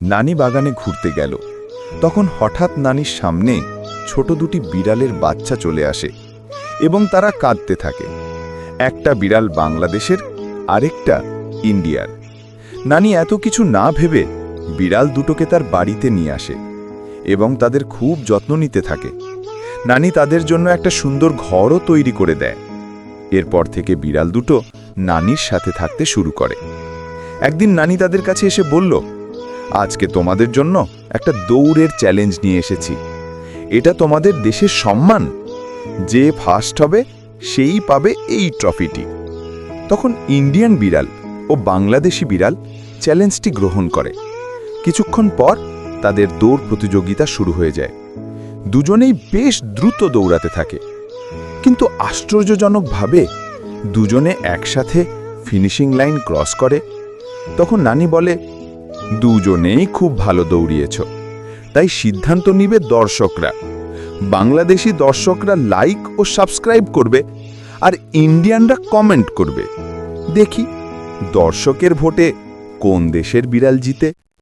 নানি বাগানে ঘুরতে গেল। তখন হঠাৎ নানির সামনে ছোট দুটি বিড়ালের বাচ্চা চলে আসে এবং তারা কাঁদতে থাকে। একটা বিড়াল বাংলাদেশের, আরেকটা ইন্ডিয়ার। নানি এত কিছু না ভেবে বিড়াল দুটোকে তার বাড়িতে নিয়ে আসে এবং তাদের খুব যত্ন নিতে থাকে। নানি তাদের জন্য একটা সুন্দর ঘরও তৈরি করে দেয়। এরপর থেকে বিড়াল দুটো নানির সাথে থাকতে শুরু করে। একদিন নানি তাদের কাছে এসে বলল, আজকে তোমাদের জন্য একটা দৌড়ের চ্যালেঞ্জ নিয়ে এসেছি। এটা তোমাদের দেশের সম্মান। যে ফার্স্ট হবে সেই পাবে এই ট্রফিটি। তখন ইন্ডিয়ান বিড়াল ও বাংলাদেশি বিড়াল চ্যালেঞ্জটি গ্রহণ করে। কিছুক্ষণ পর তাদের দৌড় প্রতিযোগিতা শুরু হয়ে যায়। দুজনেই বেশ দ্রুত দৌড়াতে থাকে, কিন্তু আশ্চর্যজনকভাবে দুজনে একসাথে ফিনিশিং লাইন ক্রস করে। তখন নানি বলে, দুজনেই খুব ভালো দৌড়িয়েছ, তাই সিদ্ধান্ত নিবে দর্শকরা। বাংলাদেশি দর্শকরা লাইক ও সাবস্ক্রাইব করবে, আর ইন্ডিয়ানরা কমেন্ট করবে। দেখি দর্শকের ভোটে কোন দেশের বিড়াল জিতে।